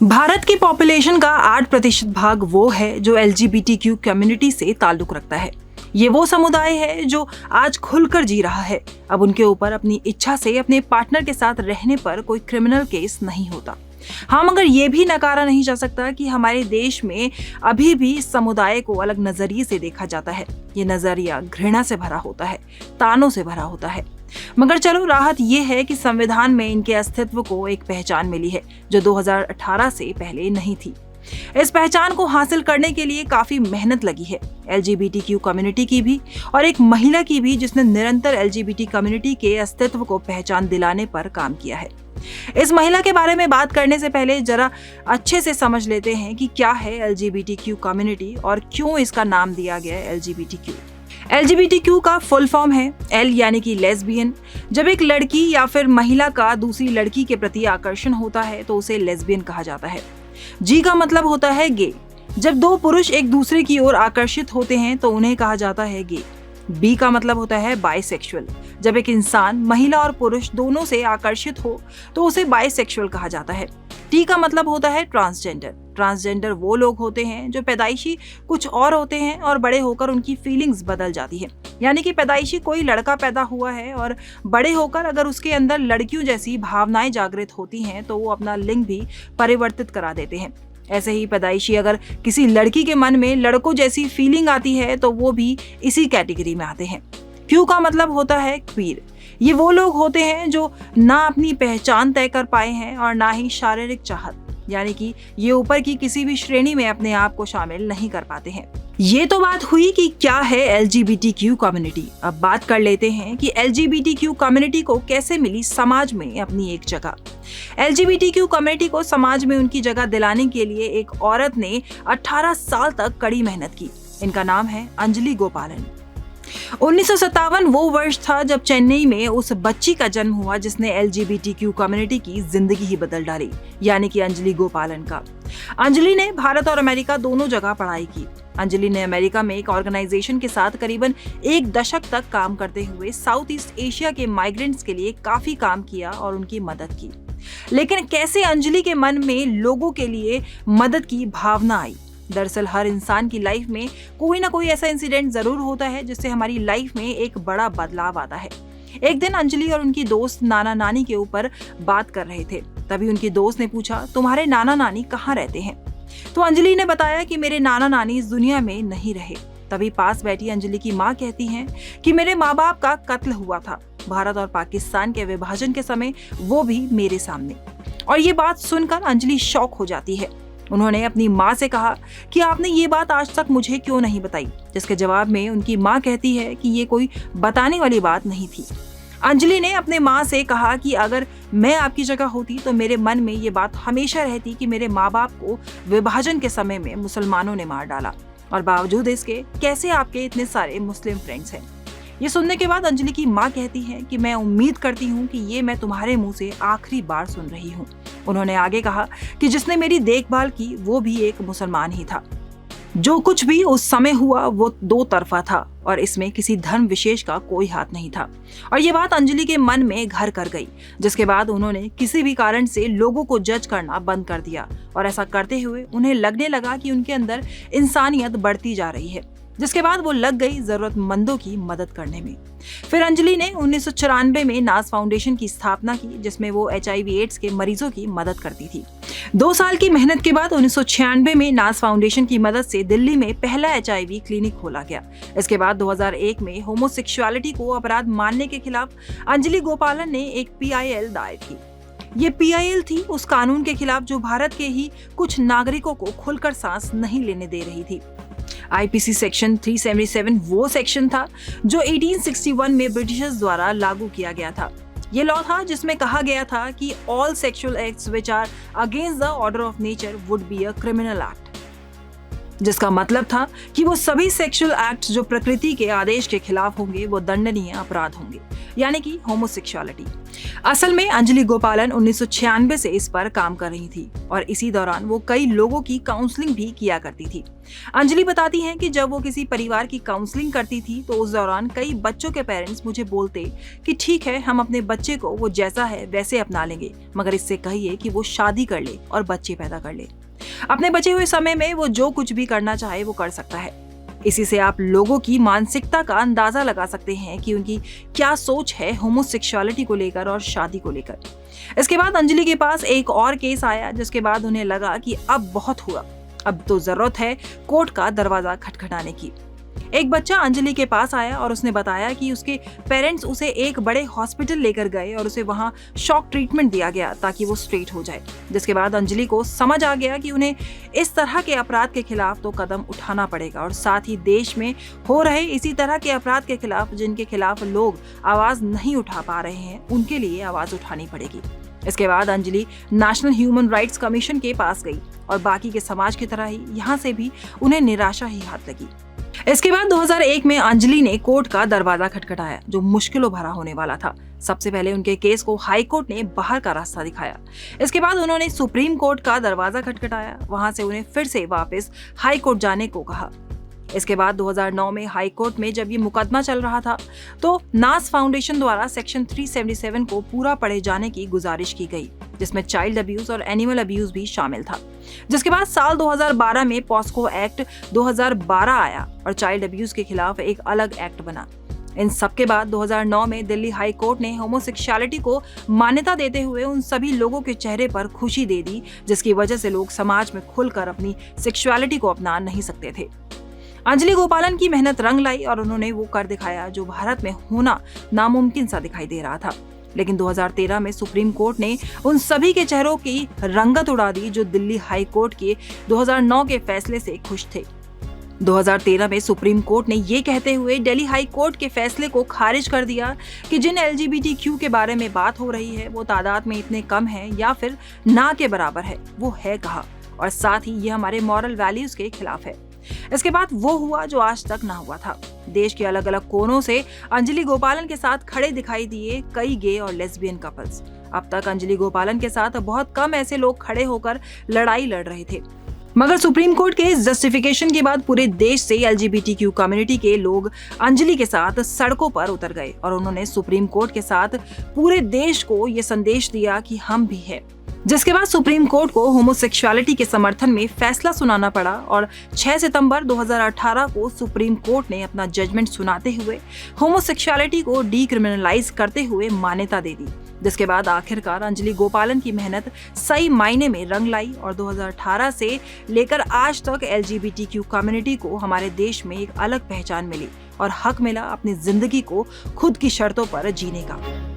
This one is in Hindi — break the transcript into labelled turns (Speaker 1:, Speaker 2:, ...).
Speaker 1: भारत की पॉपुलेशन का 8% भाग वो है जो LGBTQ कम्युनिटी से ताल्लुक रखता है। ये वो समुदाय है जो आज खुलकर जी रहा है। अब उनके ऊपर अपनी इच्छा से अपने पार्टनर के साथ रहने पर कोई क्रिमिनल केस नहीं होता। हाँ, मगर ये भी नकारा नहीं जा सकता कि हमारे देश में अभी भी इस समुदाय को अलग नजरिए से देखा जाता है। ये नजरिया घृणा से भरा होता है, तानों से भरा होता है। मगर चलो, राहत ये है कि संविधान में इनके अस्तित्व को एक पहचान मिली है जो 2018 से पहले नहीं थी। इस पहचान को हासिल करने के लिए काफी मेहनत लगी है, LGBTQ कम्युनिटी की भी और एक महिला की भी जिसने निरंतर LGBT कम्युनिटी के अस्तित्व को पहचान दिलाने पर काम किया है। इस महिला के बारे में बात करने से पहले जरा अच्छे से समझ लेते हैं कि क्या है LGBTQ कम्युनिटी और क्यों इसका नाम दिया गया है LGBTQ। LGBTQ का फुल फॉर्म है L यानी कि लेस्बियन। जब एक लड़की या फिर महिला का दूसरी लड़की के प्रति आकर्षण होता है तो उसे लेस्बियन कहा जाता है। G का मतलब होता है गे। जब दो पुरुष एक दूसरे की ओर आकर्षित होते हैं तो उन्हें कहा जाता है गे। B का मतलब होता है बाइसेक्सुअल। जब एक इंसान महिला और पुरुष दोनों से आकर्षित हो तो उसे बाइसेक्सुअल कहा जाता है। T का मतलब होता है ट्रांसजेंडर। ट्रांसजेंडर वो लोग होते हैं जो पैदाइशी कुछ और होते हैं और बड़े होकर उनकी फीलिंग्स बदल जाती है। यानी कि पैदाइशी कोई लड़का पैदा हुआ है और बड़े होकर अगर उसके अंदर लड़कियों जैसी भावनाएं जागृत होती हैं तो वो अपना लिंग भी परिवर्तित करा देते हैं। ऐसे ही पैदाइशी अगर किसी लड़की के मन में लड़कों जैसी फीलिंग आती है तो वो भी इसी कैटेगरी में आते हैं। Q का मतलब होता है क्वीर। ये वो लोग होते हैं जो ना अपनी पहचान तय कर पाए हैं और ना ही शारीरिक चाहत, यानी कि ये ऊपर की किसी भी श्रेणी में अपने आप को शामिल नहीं कर पाते हैं। ये तो बात हुई कि क्या है LGBTQ कम्युनिटी। अब बात कर लेते हैं कि LGBTQ कम्युनिटी को कैसे मिली समाज में अपनी एक जगह। LGBTQ कम्युनिटी को समाज में उनकी जगह दिलाने के लिए एक औरत ने 18 साल तक कड़ी मेहनत की। इनका नाम है अंजलि गोपालन। 1957 वो वर्ष था जब चेन्नई में उस बच्ची का जन्म हुआ जिसने LGBTQ कम्युनिटी की जिंदगी ही बदल डाली, यानी कि अंजलि गोपालन का। अंजलि ने भारत और अमेरिका दोनों जगह पढ़ाई की। अंजलि ने अमेरिका में एक ऑर्गेनाइजेशन के साथ करीबन 1 दशक तक काम करते हुए साउथ ईस्ट एशिया के माइग्रेंट्स के लिए काफी काम किया और उनकी मदद की। लेकिन कैसे अंजलि के मन में लोगों के लिए मदद की भावना आई? दरअसल हर इंसान की लाइफ में कोई ना कोई ऐसा इंसिडेंट जरूर होता है जिससे हमारी लाइफ में एक बड़ा बदलाव आता है। एक दिन अंजलि और उनकी दोस्त नाना नानी के ऊपर बात कर रहे थे। तभी उनकी दोस्त ने पूछा, तुम्हारे नाना नानी कहाँ रहते हैं? तो अंजलि ने बताया कि मेरे नाना नानी इस दुनिया में नहीं रहे। तभी पास बैठी अंजलि की माँ कहती हैं कि मेरे माँ बाप का कत्ल हुआ था भारत और पाकिस्तान के विभाजन के समय, वो भी मेरे सामने। और ये बात सुनकर अंजलि शॉक हो जाती है। उन्होंने अपनी माँ से कहा कि आपने ये बात आज तक मुझे क्यों नहीं बताई? जिसके जवाब में उनकी माँ कहती है कि ये कोई बताने वाली बात नहीं थी। अंजलि ने अपने माँ से कहा कि अगर मैं आपकी जगह होती तो मेरे मन में ये बात हमेशा रहती कि मेरे माँ बाप को विभाजन के समय में मुसलमानों ने मार डाला और बावजूद इसके कैसे आपके इतने सारे मुस्लिम फ्रेंड्स हैं। ये सुनने के बाद अंजलि की माँ कहती है कि मैं उम्मीद करती हूँ कि ये मैं तुम्हारे मुंह से आखिरी बार सुन रही हूँ। उन्होंने आगे कहा कि जिसने मेरी देखभाल की वो भी एक मुसलमान ही था। जो कुछ भी उस समय हुआ वो 2 तरफा था और इसमें किसी धर्म विशेष का कोई हाथ नहीं था। और ये बात अंजलि के मन में घर कर गई, जिसके बाद उन्होंने किसी भी कारण से लोगों को जज करना बंद कर दिया और ऐसा करते हुए उन्हें लगने लगा कि उनके अंदर इंसानियत बढ़ती जा रही है, जिसके बाद वो लग गई जरूरतमंदों की मदद करने में। फिर अंजलि ने 1994 में नाज फाउंडेशन की स्थापना की, जिसमें वो HIV एड्स के मरीजों की मदद करती थी। 2 साल की मेहनत के बाद 1996 में नाज फाउंडेशन की मदद से दिल्ली में पहला HIV क्लिनिक खोला गया। इसके बाद 2001 में होमोसेक्सुअलिटी को अपराध मानने के खिलाफ अंजलि गोपालन ने एक PIL दायर की। ये PIL थी उस कानून के खिलाफ जो भारत के ही कुछ नागरिकों को खुलकर सांस नहीं लेने दे रही थी। IPC सेक्शन 377 वो सेक्शन था जो 1861 में ब्रिटिशर्स द्वारा लागू किया गया था। ये लॉ था जिसमें कहा गया था कि all sexual acts which are against the order of nature would be a criminal act. जिसका मतलब था कि वो सभी सेक्सुअल एक्ट जो प्रकृति के आदेश के खिलाफ होंगे वो दंडनीय अपराध होंगे, यानी कि होमोसेक्सुअलिटी। असल में अंजलि गोपालन 1996 से इस पर काम कर रही थी और इसी दौरान वो कई लोगों की काउंसलिंग भी किया करती थी। अंजलि बताती हैं कि जब वो किसी परिवार की काउंसलिंग करती थी तो उस दौरान कई बच्चों के पेरेंट्स मुझे बोलते कि ठीक है, हम अपने बच्चे को वो जैसा है वैसे अपना लेंगे, मगर इससे कहिए कि वो शादी कर ले और बच्चे पैदा कर ले। अपने बचे हुए समय में वो जो कुछ भी करना चाहे वो कर सकता है। इसी से आप लोगों की मानसिकता का अंदाजा लगा सकते हैं कि उनकी क्या सोच है होमोसेक्सुअलिटी को लेकर और शादी को लेकर। इसके बाद अंजलि के पास एक और केस आया, जिसके बाद उन्हें लगा कि अब बहुत हुआ, अब तो जरूरत है कोर्ट का दरवाजा खटखटाने की। एक बच्चा अंजलि के पास आया और उसने बताया कि उसके पेरेंट्स उसे एक बड़े हॉस्पिटल लेकर गए और उसे वहां शॉक ट्रीटमेंट दिया गया ताकि वो स्ट्रेट हो जाए। जिसके बाद अंजलि को समझ आ गया कि उन्हें इस तरह के अपराध के खिलाफ तो कदम उठाना पड़ेगा और साथ ही देश में हो रहे इसी तरह के अपराध के खिलाफ जिनके खिलाफ लोग आवाज नहीं उठा पा रहे हैं, उनके लिए आवाज उठानी पड़ेगी। इसके बाद Anjali national human rights commission के पास गई और बाकी के समाज की तरह ही यहाँ से भी उन्हें निराशा ही हाथ लगी। इसके बाद 2001 में अंजलि ने कोर्ट का दरवाजा खटखटाया, जो मुश्किलों भरा होने वाला था। सबसे पहले उनके केस को हाई कोर्ट ने बाहर का रास्ता दिखाया। इसके बाद उन्होंने सुप्रीम कोर्ट का दरवाजा खटखटाया, वहां से उन्हें फिर से वापस हाई कोर्ट जाने को कहा। इसके बाद 2009 में हाई कोर्ट में जब ये मुकदमा चल रहा था तो नास फाउंडेशन द्वारा सेक्शन 377 को पूरा पढ़े जाने की गुजारिश की गई, जिसमें चाइल्ड अब्यूज और एनिमल अब्यूज भी शामिल था। जिसके बाद साल 2012 में पॉस्को एक्ट 2012 आया और चाइल्ड अब्यूज के खिलाफ एक अलग एक्ट बना। इन सब के बाद 2009 में दिल्ली हाई कोर्ट ने होमोसेक्सुअलिटी को मान्यता देते हुए उन सभी लोगों के चेहरे पर खुशी दे दी जिसकी वजह से लोग समाज में खुलकर अपनी सेक्सुअलिटी को अपना नहीं सकते थे। अंजलि गोपालन की मेहनत रंग लाई और उन्होंने वो कर दिखाया जो भारत में होना नामुमकिन सा दिखाई दे रहा था। लेकिन 2013 में सुप्रीम कोर्ट ने उन सभी के चेहरों की रंगत उड़ा दी जो दिल्ली हाई कोर्ट के 2009 के फैसले से खुश थे। 2013 में सुप्रीम कोर्ट ने ये कहते हुए दिल्ली हाई कोर्ट के फैसले को खारिज कर दिया कि जिन LGBTQ के बारे में बात हो रही है वो तादाद में इतने कम है या फिर ना के बराबर है, वो है कहाँ, और साथ ही ये हमारे मॉरल वैल्यूज के खिलाफ है। इसके बाद वो हुआ जो आज तक ना हुआ था। देश के अलग अलग कोनों से अंजलि गोपालन के साथ खड़े दिखाई दिए कई गे और लेस्बियन कपल्स। अब तक अंजलि गोपालन के साथ बहुत कम ऐसे लोग खड़े होकर लड़ाई लड़ रहे थे, मगर सुप्रीम कोर्ट के इस जस्टिफिकेशन के बाद पूरे देश से LGBTQ कम्युनिटी के लोग अंजलि के साथ सड़कों पर उतर गए और उन्होंने सुप्रीम कोर्ट के साथ पूरे देश को ये संदेश दिया कि हम भी हैं। जिसके बाद सुप्रीम कोर्ट को होमोसेक्सुअलिटी के समर्थन में फैसला सुनाना पड़ा और 6 सितंबर 2018 को सुप्रीम कोर्ट ने अपना जजमेंट सुनाते हुए होमोसेक्सुअलिटी को डीक्रिमिनलाइज करते हुए मान्यता दे दी। जिसके बाद आखिरकार अंजलि गोपालन की मेहनत सही मायने में रंग लाई और 2018 से लेकर आज तक LGBTQ कम्युनिटी को हमारे देश में एक अलग पहचान मिली और हक मिला अपनी जिंदगी को खुद की शर्तों पर जीने का।